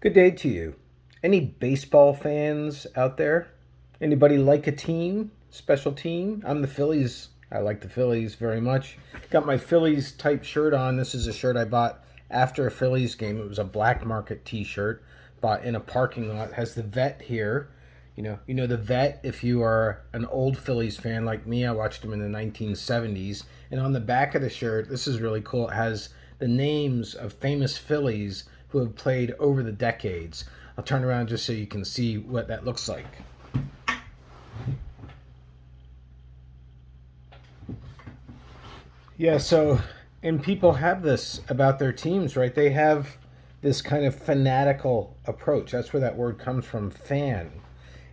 Good day to you. Any baseball fans out there? Anybody like a team? Special team? I'm the Phillies. I like the Phillies very much. Got my Phillies type shirt on. This is a shirt I bought after a Phillies game. It was a black market t-shirt bought in a parking lot. It has the vet here. You know the vet if you are an old Phillies fan like me. I watched them in the 1970s. And on the back of the shirt, this is really cool. It has the names of famous Phillies who have played over the decades. I'll turn around just so you can see what that looks like. Yeah, so, and people have this about their teams, right? They have this kind of fanatical approach. That's where that word comes from, fan.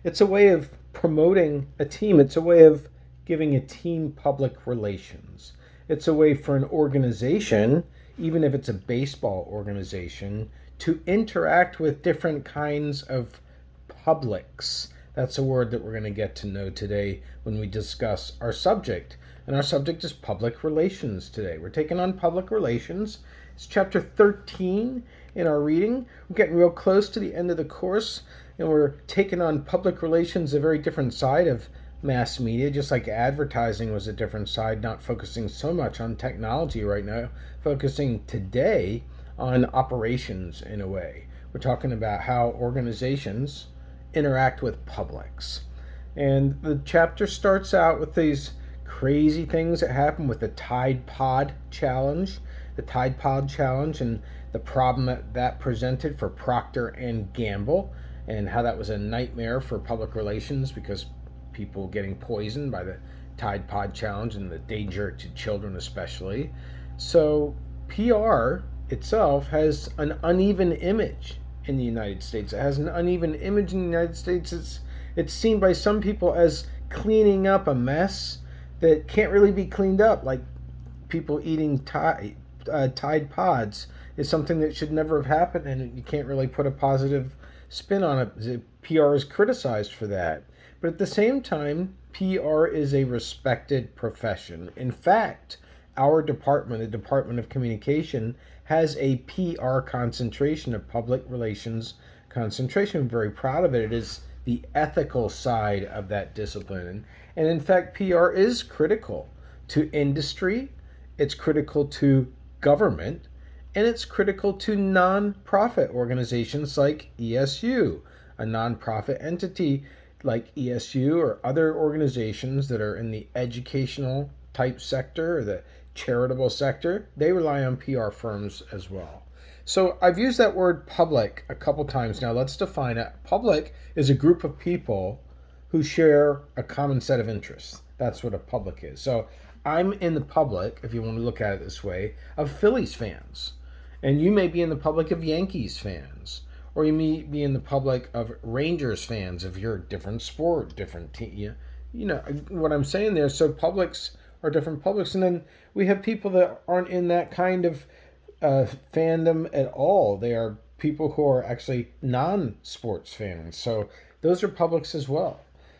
It's a way of promoting a team, it's a way of giving a team public relations. It's a way for an organization, even if it's a baseball organization, to interact with different kinds of publics. That's a word that we're going to get to know today when we discuss our subject. And our subject is public relations today. We're taking on public relations. It's chapter 13 in our reading. We're getting real close to the end of the course, and we're taking on public relations, a very different side of mass media, just like advertising was a different side, not focusing so much on technology right now, focusing today on operations in a way. We're talking about how organizations interact with publics. And the chapter starts out with these crazy things that happen with the Tide Pod Challenge, and the problem that presented for Procter and Gamble, and how that was a nightmare for public relations because people getting poisoned by the Tide Pod Challenge and the danger to children especially. So PR itself has an uneven image in the United States. It has an uneven image in the United States. It's seen by some people as cleaning up a mess that can't really be cleaned up, like people eating Tide Pods is something that should never have happened, and you can't really put a positive spin on it. The PR is criticized for that. But at the same time, PR is a respected profession. In fact, our department, the Department of Communication, has a PR concentration, a public relations concentration. I'm very proud of it. It is the ethical side of that discipline. And in fact, PR is critical to industry, it's critical to government, and it's critical to nonprofit organizations like ESU, a nonprofit entity like ESU or other organizations that are in the educational type sector or the charitable sector. They rely on PR firms as well. So I've used that word public a couple times now. Let's define it. Public is a group of people who share a common set of interests. That's what a public is. So I'm in the public, if you want to look at it this way, of Phillies fans. And you may be in the public of Yankees fans. Or you may be in the public of Rangers fans if you're a different sport, different team. You know what I'm saying there. So publics are different publics. And then we have people that aren't in that kind of fandom at all. They are people who are actually non-sports fans. So those are publics as well.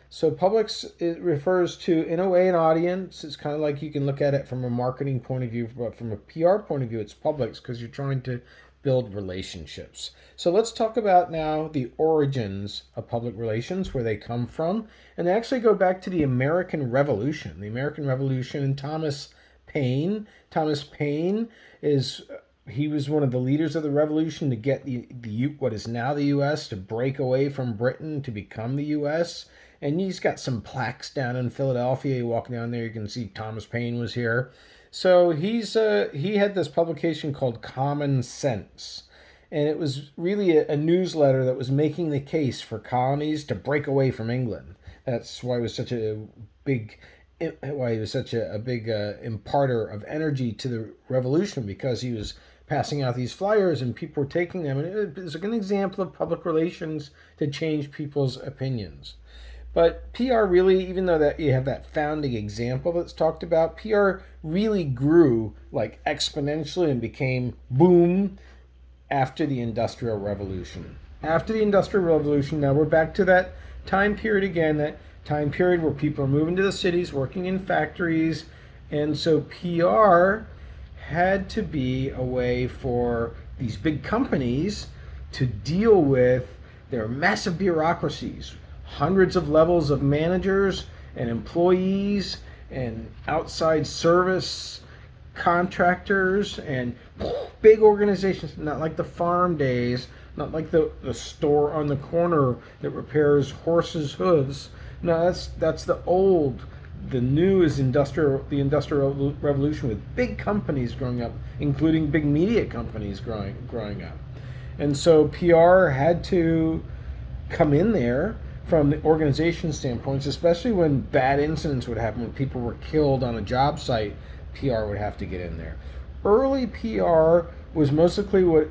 So publics, it refers to, in a way, an audience. It's kind of like you can look at it from a marketing point of view, but from a PR point of view, it's publics because you're trying to build relationships. So let's talk about now the origins of public relations, where they come from, and they actually go back to the American Revolution. The American Revolution and Thomas Paine. Thomas Paine he was one of the leaders of the revolution to get the what is now the U.S. to break away from Britain to become the U.S. And he's got some plaques down in Philadelphia. You walk down there, you can see Thomas Paine was here. So he had this publication called Common Sense, and it was really a newsletter that was making the case for colonies to break away from England. That's why it was such a big imparter of energy to the revolution, because he was passing out these flyers and people were taking them, and it was an example of public relations to change people's opinions. But PR really, even though that you have that founding example that's talked about, PR really grew like exponentially and became boom after the Industrial Revolution. After the Industrial Revolution, now we're back to that time period again, that time period where people are moving to the cities, working in factories, and so PR had to be a way for these big companies to deal with their massive bureaucracies, hundreds of levels of managers and employees and outside service contractors and big organizations, not like the farm days, not like the store on the corner that repairs horses' hooves. No, that's the new is the industrial revolution with big companies growing up, including big media companies growing up. And so PR had to come in there from the organization standpoints, especially when bad incidents would happen, when people were killed on a job site. PR would have to get in there. Early PR was mostly what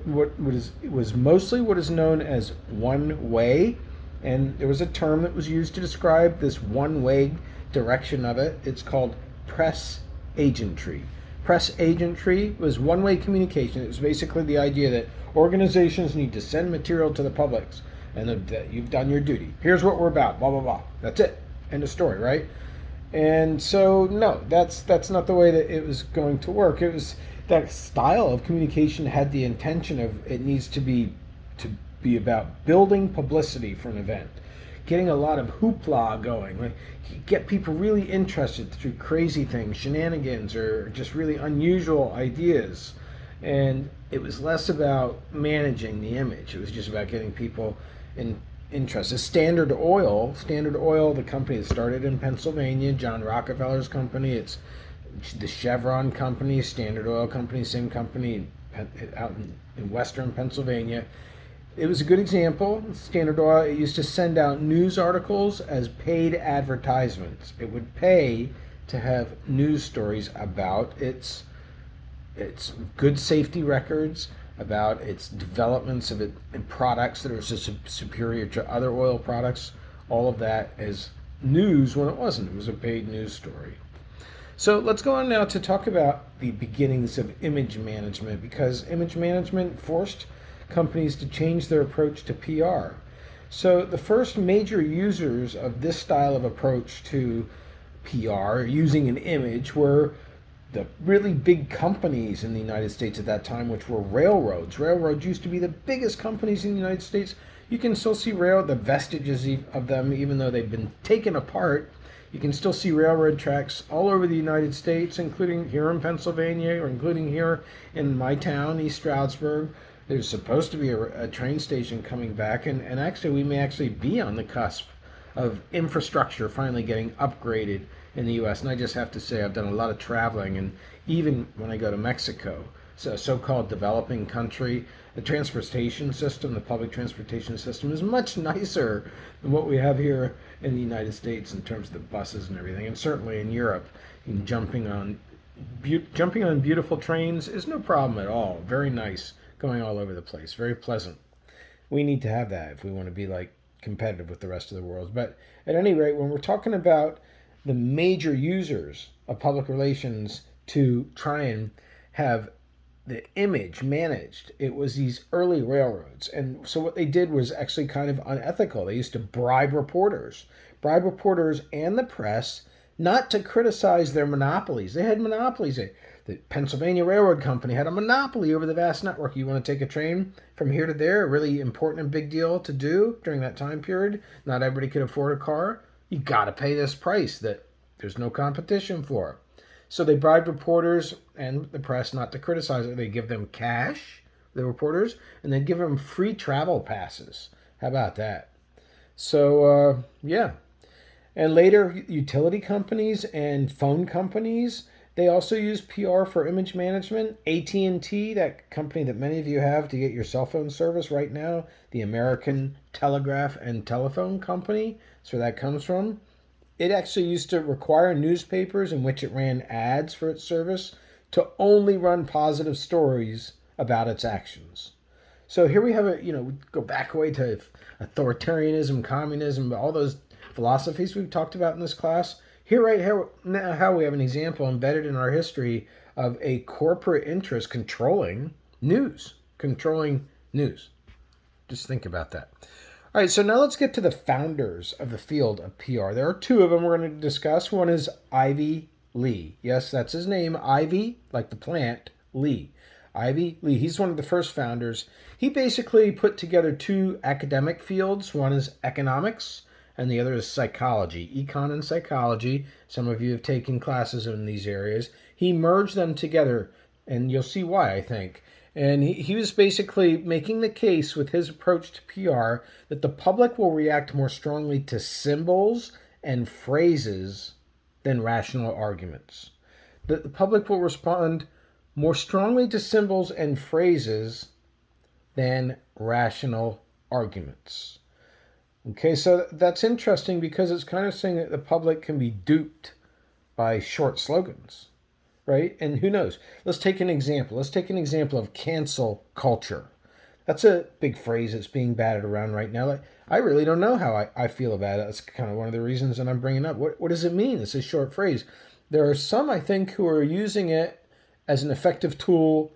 is known as one way, and there was a term that was used to describe this one way direction of it. It's called press agentry. Press agentry was one way communication. It was basically the idea that organizations need to send material to the public and that you've done your duty. Here's what we're about, blah, blah, blah. That's it. End of story, right? And so, no, that's not the way that it was going to work. It was that style of communication had the intention of it needs to be about building publicity for an event, getting a lot of hoopla going, like get people really interested through crazy things, shenanigans, or just really unusual ideas. And it was less about managing the image. It was just about getting people interested. Standard Oil, the company that started in Pennsylvania, John Rockefeller's company. It's the Chevron company, Standard Oil company, same company out in western Pennsylvania. It was a good example. Standard Oil, it used to send out news articles as paid advertisements. It would pay to have news stories about its good safety records, about its developments of it and products that are superior to other oil products. All of that as news when it wasn't. It was a paid news story. So let's go on now to talk about the beginnings of image management, because image management forced companies to change their approach to PR. So the first major users of this style of approach to PR, using an image, were the really big companies in the United States at that time, which were railroads. Railroads used to be the biggest companies in the United States. You can still see the vestiges of them, even though they've been taken apart. You can still see railroad tracks all over the United States, including here in Pennsylvania, or including here in my town, East Stroudsburg. There's supposed to be a train station coming back, and actually we may actually be on the cusp of infrastructure finally getting upgraded in the U.S. And I just have to say I've done a lot of traveling, and even when I go to Mexico, so a so-called developing country, the transportation system, the public transportation system is much nicer than what we have here in the United States in terms of the buses and everything. And certainly in Europe, jumping on beautiful trains is no problem at all. Very nice, going all over the place, very pleasant. We need to have that if we want to be like competitive with the rest of the world. But at any rate, when we're talking about the major users of public relations to try and have the image managed, it was these early railroads. And so what they did was actually kind of unethical. They used to bribe reporters and the press not to criticize their monopolies. They had monopolies. The Pennsylvania Railroad Company had a monopoly over the vast network. You want to take a train from here to there, a really important and big deal to do during that time period. Not everybody could afford a car. You got to pay this price that there's no competition for. So they bribed reporters and the press not to criticize it. They give them cash, the reporters, and they give them free travel passes. How about that? So, yeah. And later, utility companies and phone companies, they also use PR for image management. AT&T, that company that many of you have to get your cell phone service right now, the American Telegraph and Telephone Company, that's where that comes from. It actually used to require newspapers in which it ran ads for its service to only run positive stories about its actions. So here we have we go back away to authoritarianism, communism, all those philosophies we've talked about in this class. Here now we have an example embedded in our history of a corporate interest controlling news. Just think about that. All right, so now let's get to the founders of the field of PR. There are two of them we're going to discuss. One is Ivy Lee. Yes, that's his name, Ivy, like the plant, Lee. Ivy Lee, he's one of the first founders. He basically put together two academic fields. One is economics, and the other is psychology, econ and psychology. Some of you have taken classes in these areas. He merged them together, and you'll see why, I think. And he was basically making the case with his approach to PR that the public will react more strongly to symbols and phrases than rational arguments. That the public will respond more strongly to symbols and phrases than rational arguments. Okay, so that's interesting because it's kind of saying that the public can be duped by short slogans, right? And who knows? Let's take an example. Let's take an example of cancel culture. That's a big phrase that's being batted around right now. Like, I really don't know how I feel about it. That's kind of one of the reasons that I'm bringing up. What does it mean? It's a short phrase. There are some, I think, who are using it as an effective tool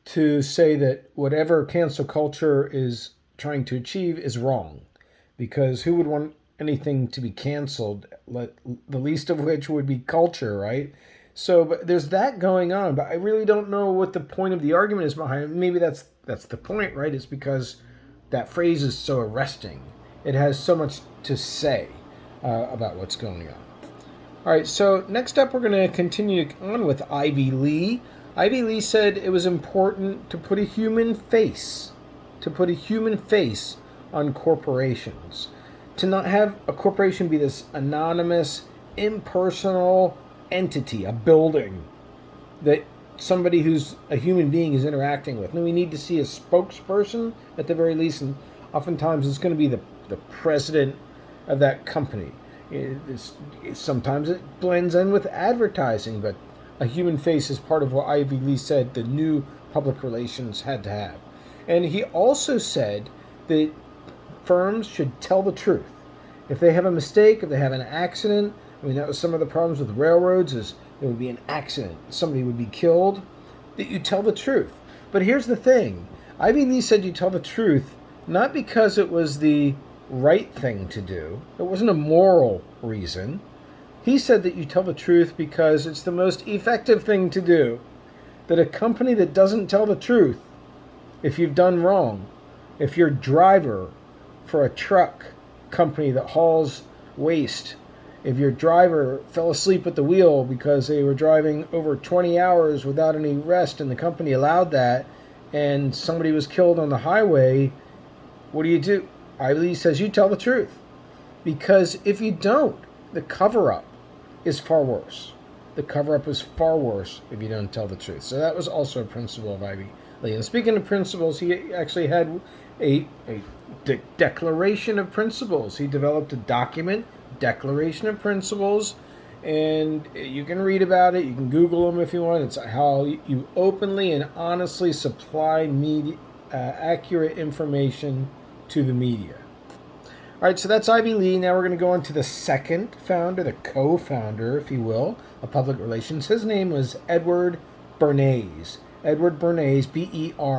to say that whatever cancel culture is trying to achieve is wrong. Because who would want anything to be canceled, the least of which would be culture, right? So but there's that going on, but I really don't know what the point of the argument is behind it. Maybe that's the point, right? It's because that phrase is so arresting. It has so much to say about what's going on. All right, so next up we're going to continue on with Ivy Lee. Ivy Lee said it was important to put a human face, on corporations. To not have a corporation be this anonymous, impersonal entity, a building that somebody who's a human being is interacting with. And we need to see a spokesperson at the very least, and oftentimes it's going to be the president of that company. Sometimes it blends in with advertising, but a human face is part of what Ivy Lee said the new public relations had to have. And he also said that firms should tell the truth. If they have a mistake, if they have an accident, I mean, that was some of the problems with railroads, is there would be an accident, somebody would be killed, that you tell the truth. But here's the thing. Ivy Lee said you tell the truth not because it was the right thing to do. It wasn't a moral reason. He said that you tell the truth because it's the most effective thing to do. That a company that doesn't tell the truth, if you've done wrong, if your driver for a truck company that hauls waste, if your driver fell asleep at the wheel because they were driving over 20 hours without any rest and the company allowed that, and somebody was killed on the highway, what do? Ivy Lee says you tell the truth. Because if you don't, the cover-up is far worse. The cover-up is far worse if you don't tell the truth. So that was also a principle of Ivy Lee. And speaking of principles, he actually had a declaration of principles. He developed a document, Declaration of Principles, and you can read about it. You can Google them if you want. It's how you openly and honestly supply media, accurate information to the media. All right, so that's Ivy Lee. Now we're going to go on to the second founder, the co-founder, if you will, of public relations. His name was Edward Bernays. Edward Bernays, Bernays.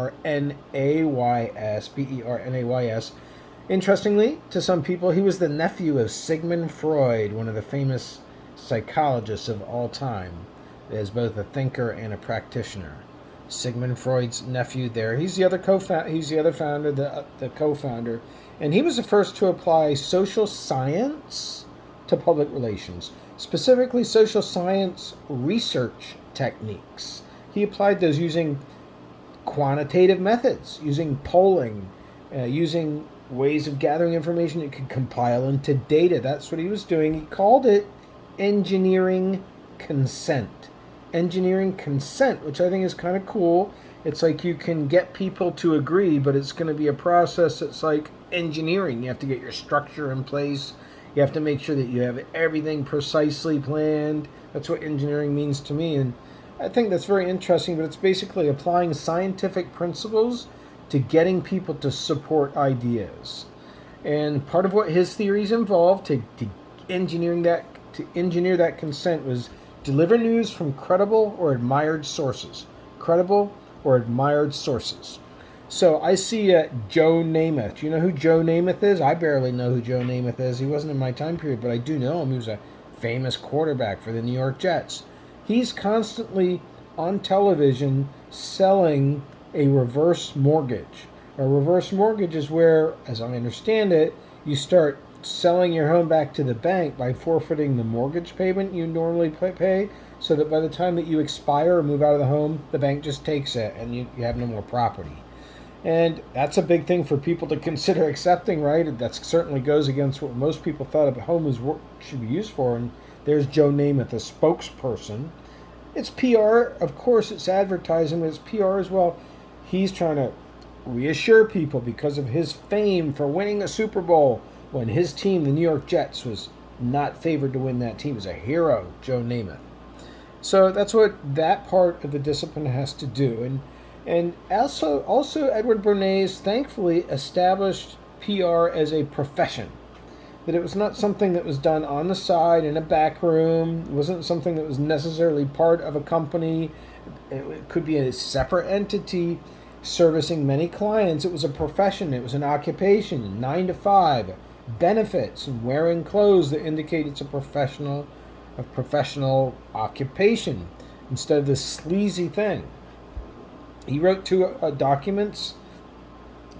Interestingly, to some people, he was the nephew of Sigmund Freud, one of the famous psychologists of all time, as both a thinker and a practitioner. Sigmund Freud's nephew there. He's the other founder, the co-founder, and he was the first to apply social science to public relations, specifically social science research techniques. He applied those using quantitative methods, using polling, using ways of gathering information that could compile into data. That's what he was doing. He called it engineering consent. Engineering consent, which I think is kind of cool. It's like you can get people to agree, but it's going to be a process that's like engineering. You have to get your structure in place. You have to make sure that you have everything precisely planned. That's what engineering means to me. And I think that's very interesting, but it's basically applying scientific principles to getting people to support ideas. And part of what his theories involved to engineer that consent was deliver news from credible or admired sources. Credible or admired sources. So I see Joe Namath. Do you know who Joe Namath is? I barely know who Joe Namath is. He wasn't in my time period, but I do know him. He was a famous quarterback for the New York Jets. He's constantly on television selling a reverse mortgage. A reverse mortgage is where, as I understand it, you start selling your home back to the bank by forfeiting the mortgage payment you normally pay, so that by the time that you expire or move out of the home, the bank just takes it and you have no more property. And that's a big thing for people to consider accepting, right? That certainly goes against what most people thought a home should be used for. And there's Joe Namath, the spokesperson. It's PR, of course, it's advertising, but it's PR as well. He's trying to reassure people because of his fame for winning a Super Bowl when his team, the New York Jets, was not favored to win that team. He was a hero, Joe Namath. So that's what that part of the discipline has to do. And also Edward Bernays thankfully established PR as a profession. That it was not something that was done on the side in a back room. It wasn't something that was necessarily part of a company. It could be a separate entity servicing many clients. It was a profession. It was an occupation, 9 to 5, benefits, and wearing clothes that indicate it's a professional occupation instead of this sleazy thing. He wrote two documents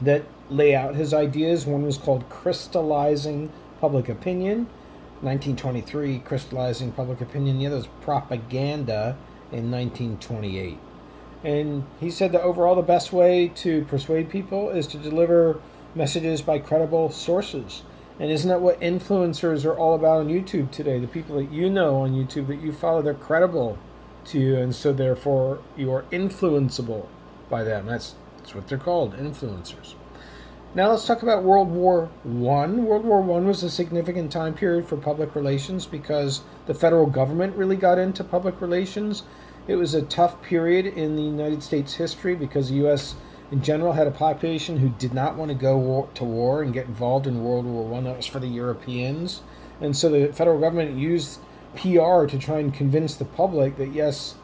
that lay out his ideas. One was called Crystallizing Public Opinion, 1923, Crystallizing Public Opinion. The other was Propaganda in 1928. And he said that overall the best way to persuade people is to deliver messages by credible sources. And isn't that what influencers are all about on YouTube today? The people that you know on YouTube that you follow, they're credible to you, and so therefore you are influenceable by them. That's what they're called, influencers. Now let's talk about World War I. World War I was a significant time period for public relations because the federal government really got into public relations. It was a tough period in the United States history because the U.S. in general had a population who did not want to go to war and get involved in World War I. That was for the Europeans. And so the federal government used PR to try and convince the public that, yes,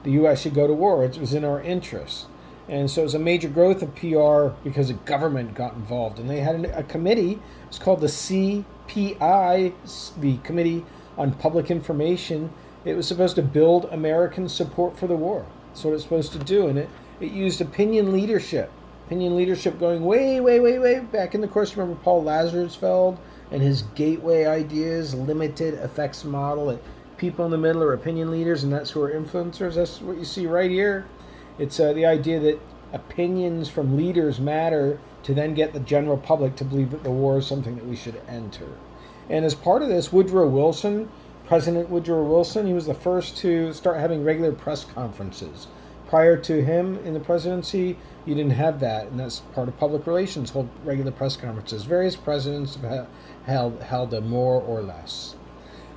the U.S. should go to war. It was in our interests. And so it was a major growth of PR because the government got involved. And they had a committee. It's called the CPI, the Committee on Public Information. It was supposed to build American support for the war. That's what it's supposed to do. And it used opinion leadership. Opinion leadership going way, way, way, way back in the course. Remember Paul Lazarsfeld and his gateway ideas, limited effects model. People in the middle are opinion leaders, and that's who are influencers. That's what you see right here. It's the idea that opinions from leaders matter to then get the general public to believe that the war is something that we should enter. And as part of this, President Woodrow Wilson, he was the first to start having regular press conferences. Prior to him in the presidency, you didn't have that, and that's part of public relations, hold regular press conferences. Various presidents have held them more or less.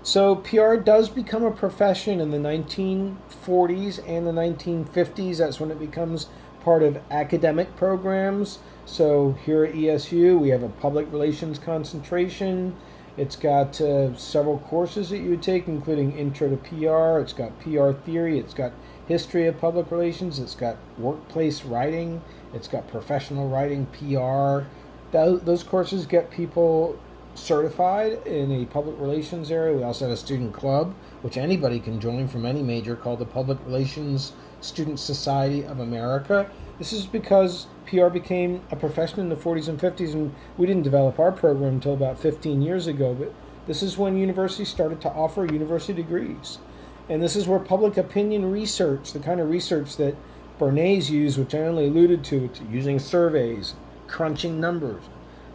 So PR does become a profession in the 1940s and the 1950s. That's when it becomes part of academic programs. So here at ESU, we have a public relations concentration. It's got several courses that you would take, including Intro to PR. It's got PR theory. It's got history of public relations. It's got workplace writing. It's got professional writing, PR. Those courses get people certified in a public relations area. We also have a student club, which anybody can join from any major, called the Public Relations Student Society of America. This is because PR became a profession in the 40s and 50s, and we didn't develop our program until about 15 years ago, but this is when universities started to offer university degrees. And this is where public opinion research, the kind of research that Bernays used, which I only alluded to, using surveys, crunching numbers,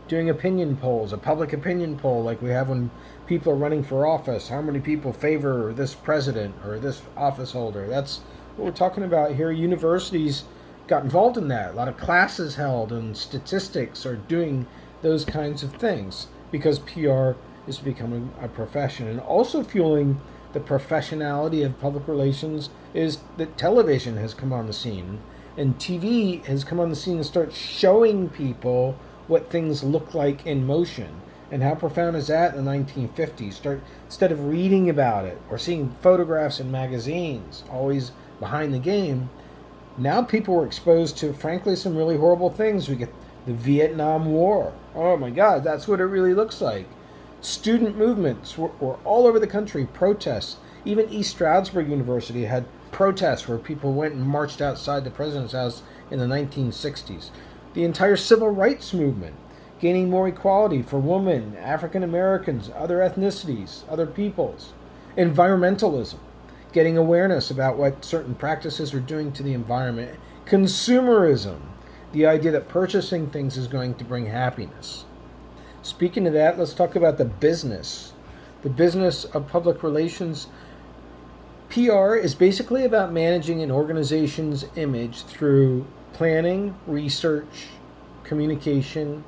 doing opinion polls, a public opinion poll like we have when people are running for office. How many people favor this president or this office holder? That's what we're talking about here. Universities got involved in that. A lot of classes held and statistics are doing those kinds of things because PR is becoming a profession. And also fueling the professionality of public relations is that television has come on the scene. And TV has come on the scene and starts showing people what things look like in motion. And how profound is that in the 1950s? Instead of reading about it or seeing photographs in magazines, always behind the game, now people were exposed to, frankly, some really horrible things. We get the Vietnam War. Oh my God, that's what it really looks like. Student movements were all over the country, protests. Even East Stroudsburg University had protests where people went and marched outside the president's house in the 1960s. The entire civil rights movement, gaining more equality for women, African Americans, other ethnicities, other peoples. Environmentalism, getting awareness about what certain practices are doing to the environment. Consumerism, the idea that purchasing things is going to bring happiness. Speaking of that, let's talk about the business. The business of public relations. PR is basically about managing an organization's image through planning, research, communication,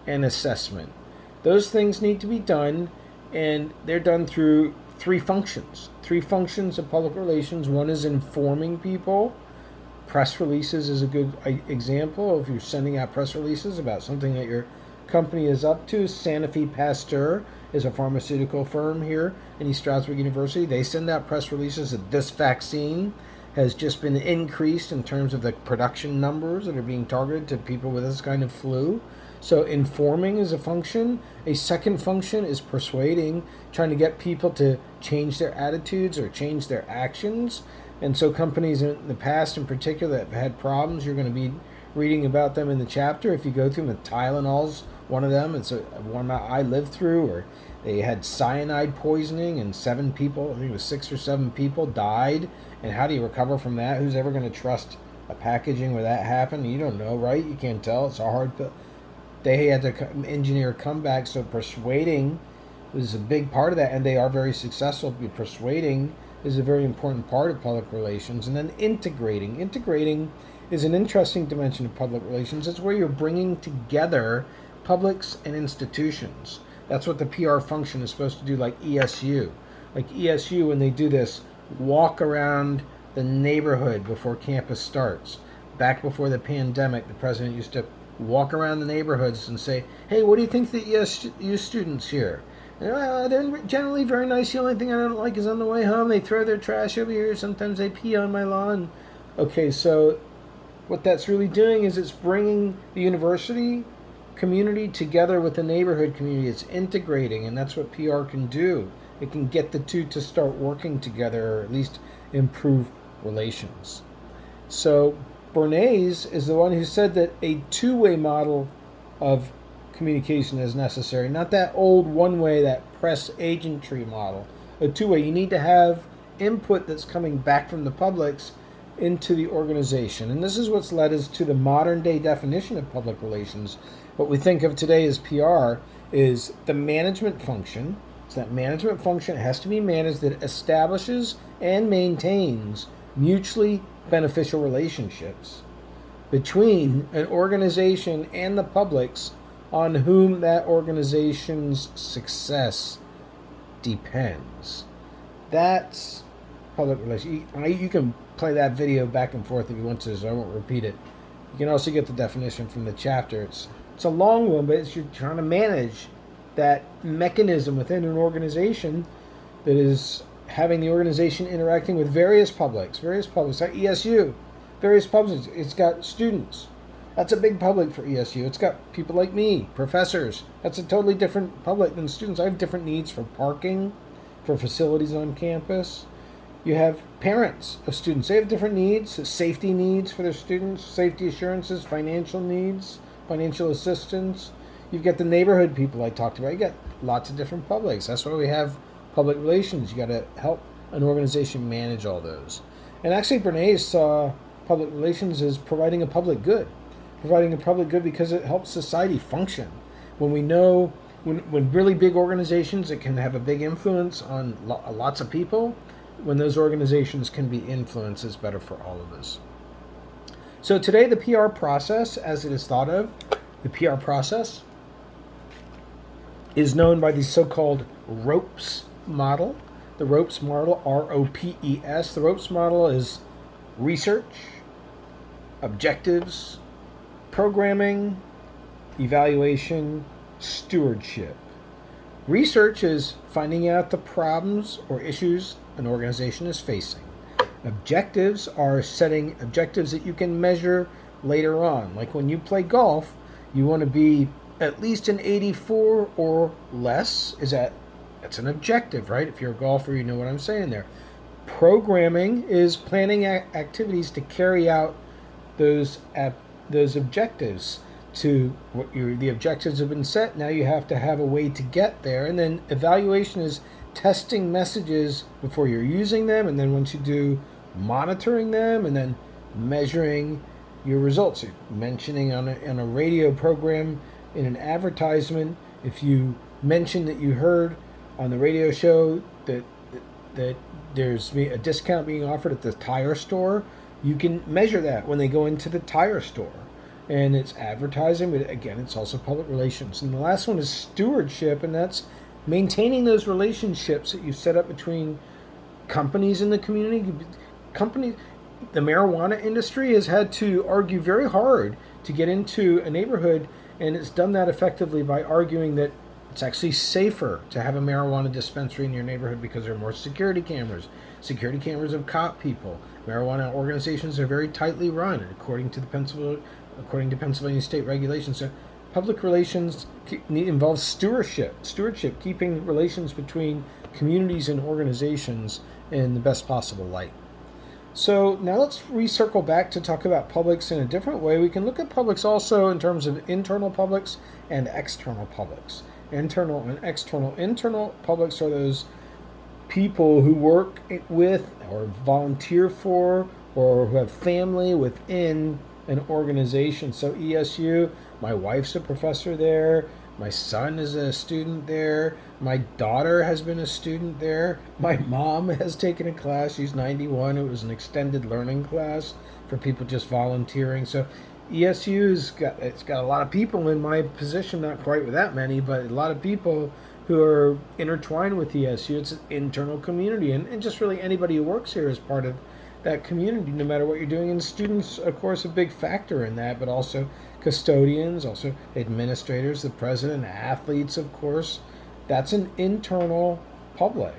and assessment. Those things need to be done, and they're done through three functions. Three functions of public relations. One is informing people. Press releases is a good example. If you're sending out press releases about something that your company is up to. Sanofi Pasteur is a pharmaceutical firm here in East Stroudsburg University. They send out press releases that this vaccine has just been increased in terms of the production numbers that are being targeted to people with this kind of flu. So informing is a function. A second function is persuading, trying to get people to change their attitudes or change their actions. And so companies in the past in particular that have had problems, you're going to be reading about them in the chapter. If you go through them, Tylenol's one of them. It's one I lived through, where they had cyanide poisoning and 7 people, I think it was 6 or 7 people died. And how do you recover from that? Who's ever going to trust a packaging where that happened? You don't know, right? You can't tell. It's a hard pill. They had to engineer comebacks, so persuading was a big part of that, and they are very successful. Persuading is a very important part of public relations. And then integrating. Integrating is an interesting dimension of public relations. It's where you're bringing together publics and institutions. That's what the PR function is supposed to do, like ESU. Like ESU, when they do this walk around the neighborhood before campus starts. Back before the pandemic, the president used to walk around the neighborhoods and say, hey, what do you think the ESU students here? And, they're generally very nice. The only thing I don't like is on the way home, they throw their trash over here. Sometimes they pee on my lawn. Okay, so what that's really doing is it's bringing the university community together with the neighborhood community. It's integrating, and that's what PR can do. It can get the two to start working together, or at least improve relations. So Bernays is the one who said that a two-way model of communication is necessary, not that old one-way, that press agentry model. A two-way. You need to have input that's coming back from the publics into the organization. And this is what's led us to the modern-day definition of public relations. What we think of today as PR is the management function. So that management function has to be managed that establishes and maintains mutually beneficial relationships between an organization and the publics on whom that organization's success depends. That's public relations. You can play that video back and forth if you want to, so I won't repeat it. You can also get the definition from the chapter. It's a long one, but it's you're trying to manage that mechanism within an organization that is having the organization interacting with various publics, like ESU, various publics. It's got students. That's a big public for ESU. It's got people like me, professors. That's a totally different public than students. I have different needs for parking, for facilities on campus. You have parents of students. They have different needs, safety needs for their students, safety assurances, financial needs, financial assistance. You've got the neighborhood people I talked about. You got lots of different publics. That's why we have public relations. You got to help an organization manage all those. And actually, Bernays saw public relations as providing a public good. Providing a public good because it helps society function. When we know, when really big organizations, it can have a big influence on lots of people. When those organizations can be influenced, it's better for all of us. So today, the PR process, as it is thought of, the PR process is known by the so-called ROPES model. The ROPES model, R-O-P-E-S. The ROPES model is research, objectives, programming, evaluation, stewardship. Research is finding out the problems or issues an organization is facing. Objectives are setting objectives that you can measure later on. Like when you play golf, you want to be at least an 84 or less. That's an objective, right? If you're a golfer, you know what I'm saying there. Programming is planning activities to carry out those those objectives. To the objectives have been set. Now you have to have a way to get there, and then evaluation is testing messages before you're using them, and then once you do, monitoring them, and then measuring your results. You're mentioning on a radio program, in an advertisement, if you mention that you heard on the radio show that there's a discount being offered at the tire store, you can measure that when they go into the tire store. And it's advertising, but again, it's also public relations. And the last one is stewardship, and that's maintaining those relationships that you've set up between companies in the community. Companies, the marijuana industry has had to argue very hard to get into a neighborhood, and it's done that effectively by arguing that it's actually safer to have a marijuana dispensary in your neighborhood because there are more security cameras. Security cameras have caught people. Marijuana organizations are very tightly run, according to Pennsylvania state regulations. So public relations involves stewardship, keeping relations between communities and organizations in the best possible light. So now let's recircle back to talk about publics in a different way. We can look at publics also in terms of internal publics and external publics. Internal and external. Internal publics are those people who work with or volunteer for or who have family within an organization. So ESU, my wife's a professor there, my son is a student there, my daughter has been a student there, my mom has taken a class, she's 91, it was an extended learning class for people just volunteering. So ESU's got a lot of people in my position, not quite with that many, but a lot of people who are intertwined with ESU. It's an internal community, and just really anybody who works here is part of that community, no matter what you're doing. And students, of course, a big factor in that, but also custodians, also administrators, the president, athletes, of course. That's an internal public.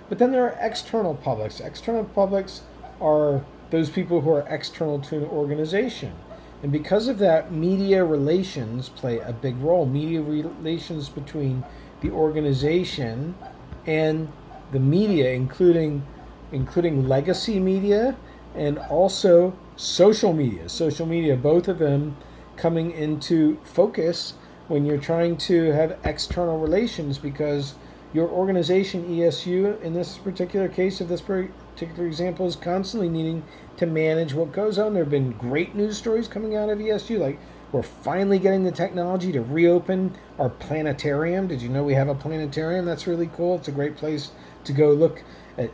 But then there are external publics. External publics are those people who are external to an organization. And because of that, media relations play a big role. Media relations between the organization and the media, including legacy media and also social media. Social media, both of them coming into focus when you're trying to have external relations, because your organization, ESU, in this particular case of this particular example, is constantly needing to manage what goes on. There have been great news stories coming out of ESU, like we're finally getting the technology to reopen our planetarium. Did you know we have a planetarium? That's really cool. It's a great place to go look at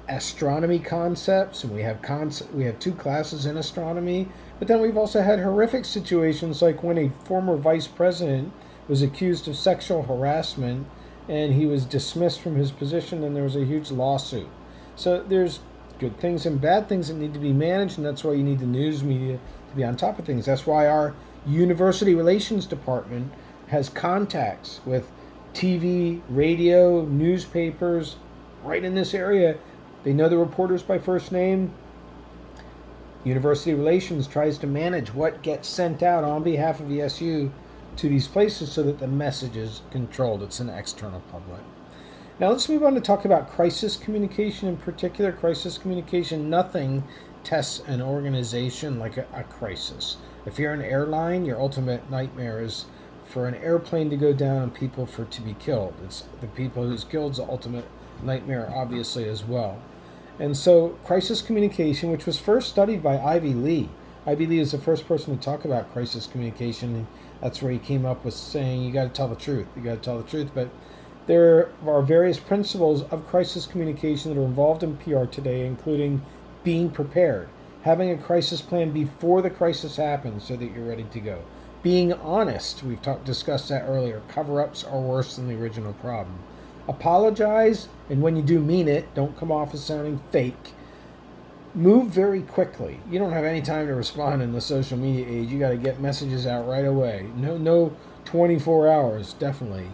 astronomy concepts, and we have 2 classes in astronomy. But then we've also had horrific situations, like when a former vice president was accused of sexual harassment and he was dismissed from his position, and there was a huge lawsuit. So there's good things and bad things that need to be managed, and that's why you need the news media to be on top of things. That's why our university relations department has contacts with TV, radio, newspapers right in this area. They know the reporters by first name. University relations tries to manage what gets sent out on behalf of ESU to these places so that the message is controlled. It's an external public. Now let's move on to talk about crisis communication. In particular, crisis communication, nothing tests an organization like a crisis. If you're an airline, your ultimate nightmare is for an airplane to go down and people to be killed. It's the people who's killed is the ultimate nightmare, obviously, as well. And so crisis communication, which was first studied by Ivy Lee. Ivy Lee is the first person to talk about crisis communication. That's where he came up with saying, you got to tell the truth. You got to tell the truth. But there are various principles of crisis communication that are involved in PR today, including being prepared, having a crisis plan before the crisis happens so that you're ready to go. Being honest, we've discussed that earlier. Cover-ups are worse than the original problem. Apologize, and when you do mean it, don't come off as sounding fake. Move very quickly. You don't have any time to respond in the social media age. You got to get messages out right away. No 24 hours, definitely.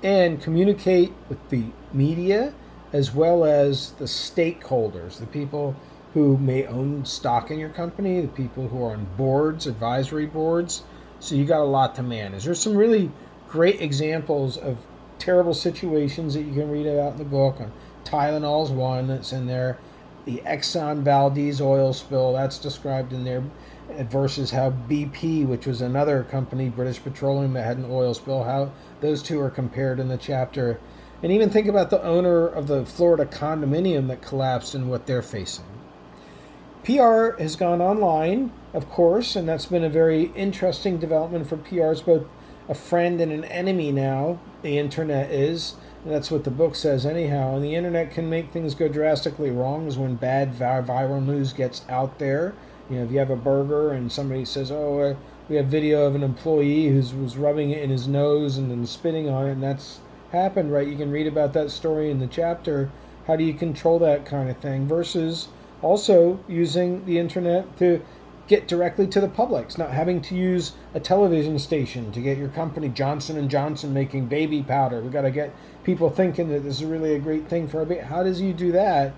And communicate with the media as well as the stakeholders, the people who may own stock in your company, the people who are on boards, advisory boards. So you got a lot to manage. There's some really great examples of terrible situations that you can read about in the book on Tylenol's one that's in there. The Exxon Valdez oil spill, that's described in there, versus how BP, which was another company, British Petroleum, that had an oil spill, how those two are compared in the chapter. And even think about the owner of the Florida condominium that collapsed and what they're facing. PR has gone online, of course, and that's been a very interesting development for PR. It's both a friend and an enemy now, the internet is. And that's what the book says anyhow. And the internet can make things go drastically wrong is when bad viral news gets out there. You know, if you have a burger and somebody says, oh, we have video of an employee who was rubbing it in his nose and then spitting on it, and that's happened, right? You can read about that story in the chapter. How do you control that kind of thing? Versus also using the internet to get directly to the public. It's not having to use a television station to get your company, Johnson & Johnson, making baby powder. We've got to get people thinking that this is really a great thing for our baby. How does you do that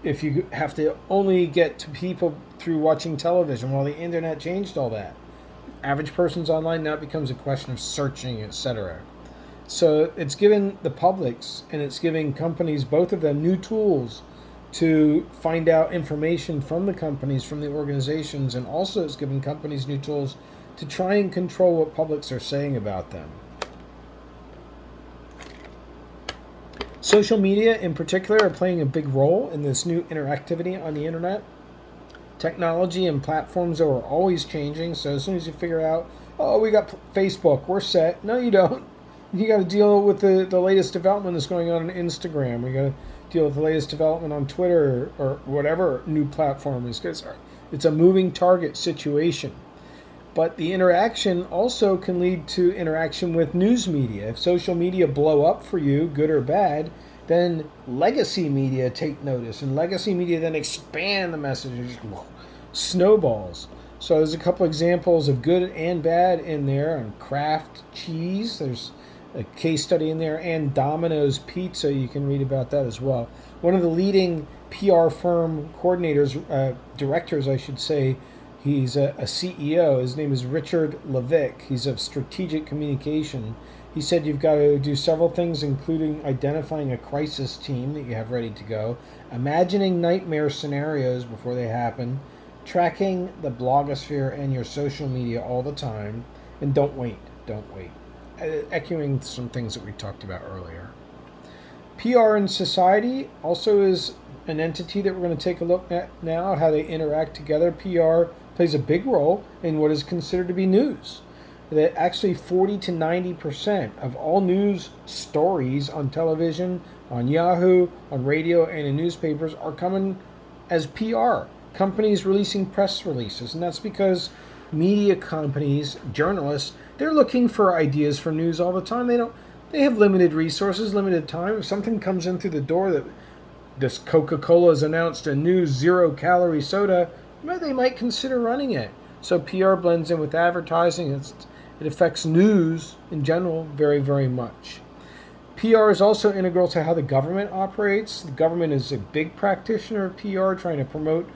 if you have to only get to people through watching television? Well, the internet changed all that. Average person's online, now it becomes a question of searching, etc. So it's given the publics and it's giving companies, both of them, new tools to find out information from the companies, from the organizations, and also it's given companies new tools to try and control what publics are saying about them. Social media in particular are playing a big role in this new interactivity on the internet. Technology and platforms are always changing, so as soon as you figure out, oh, we got Facebook, we're set. No, you don't. You got to deal with the latest development that's going on Instagram. We got to deal with the latest development on Twitter or whatever new platform is. It's a moving target situation. But the interaction also can lead to interaction with news media. If social media blow up for you, good or bad, then legacy media take notice, and legacy media then expand the message. Snowballs. So there's a couple examples of good and bad in there on Kraft cheese. There's a case study in there, and Domino's Pizza. You can read about that as well. One of the leading PR firm coordinators, directors, I should say, he's a CEO. His name is Richard Levick. He's of strategic communication. He said you've got to do several things, including identifying a crisis team that you have ready to go, imagining nightmare scenarios before they happen, tracking the blogosphere and your social media all the time, and don't wait. Echoing some things that we talked about earlier. PR in society also is an entity that we're going to take a look at now, how they interact together. PR plays a big role in what is considered to be news. That actually 40 to 90% of all news stories on television, on Yahoo, on radio, and in newspapers are coming as PR. Companies releasing press releases, and that's because media companies, journalists, they're looking for ideas for news all the time. They have limited resources, limited time. If something comes in through the door that this Coca-Cola has announced a new 0-calorie soda, they might consider running it. So PR blends in with advertising. It affects news in general very, very much. PR is also integral to how the government operates. The government is a big practitioner of PR, trying to promote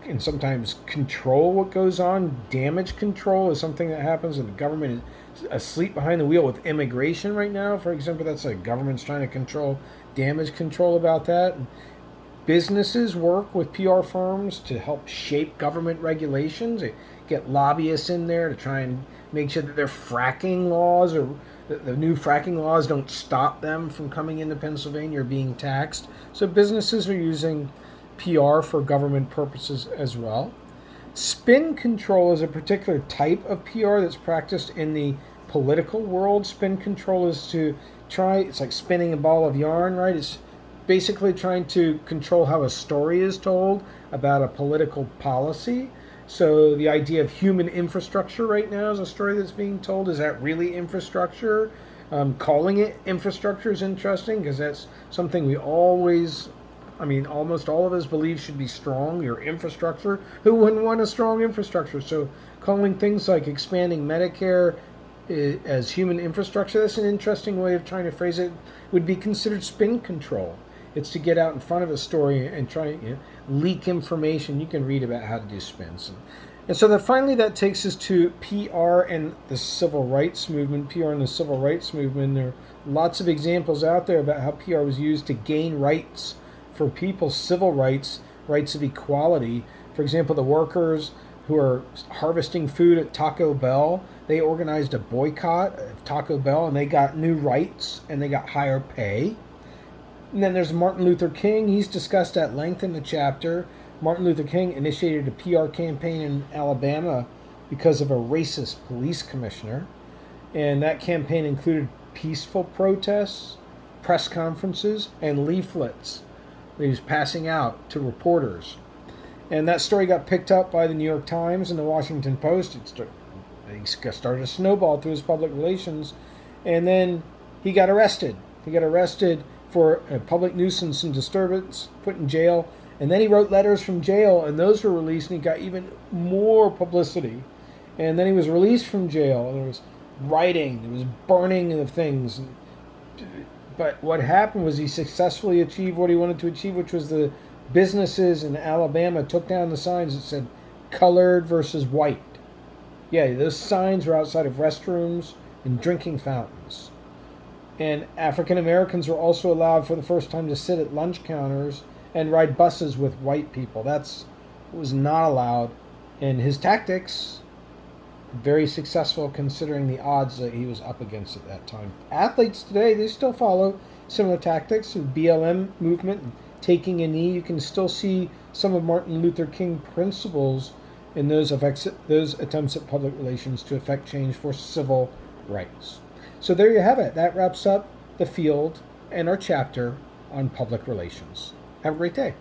and sometimes control what goes on. Damage control is something that happens when the government is asleep behind the wheel with immigration right now. For example, that's like government's trying to control damage control about that. Businesses work with PR firms to help shape government regulations. They get lobbyists in there to try and make sure that their fracking laws or the new fracking laws don't stop them from coming into Pennsylvania or being taxed. So businesses are using PR for government purposes as well. Spin control is a particular type of PR that's practiced in the political world. Spin control is it's like spinning a ball of yarn, right? It's basically trying to control how a story is told about a political policy. So the idea of human infrastructure right now is a story that's being told. Is that really infrastructure? Calling it infrastructure is interesting because that's something we almost all of us believe should be strong, your infrastructure. Who wouldn't want a strong infrastructure? So calling things like expanding Medicare as human infrastructure, that's an interesting way of trying to phrase it, would be considered spin control. It's to get out in front of a story and try leak information. You can read about how to do spins. And so that finally that takes us to PR and the civil rights movement. PR and the civil rights movement. There are lots of examples out there about how PR was used to gain rights for people, civil rights, rights of equality. For example, the workers who are harvesting food at Taco Bell, they organized a boycott of Taco Bell and they got new rights and they got higher pay. And then there's Martin Luther King. He's discussed at length in the chapter. Martin Luther King initiated a PR campaign in Alabama because of a racist police commissioner. And that campaign included peaceful protests, press conferences, and leaflets that he was passing out to reporters. And that story got picked up by the New York Times and the Washington Post. He started a snowball through his public relations. And then he got arrested. He got arrested for a public nuisance and disturbance, put in jail. And then he wrote letters from jail, and those were released, and he got even more publicity. And then he was released from jail, and there was writing, there was burning of things. But what happened was he successfully achieved what he wanted to achieve, which was the businesses in Alabama took down the signs that said colored versus white. Yeah, those signs were outside of restrooms and drinking fountains. And African Americans were also allowed for the first time to sit at lunch counters and ride buses with white people. That was not allowed. And his tactics, very successful considering the odds that he was up against at that time. Athletes today, they still follow similar tactics. The BLM movement, taking a knee, you can still see some of Martin Luther King principles in those attempts at public relations to effect change for civil rights. So there you have it. That wraps up the field and our chapter on public relations. Have a great day.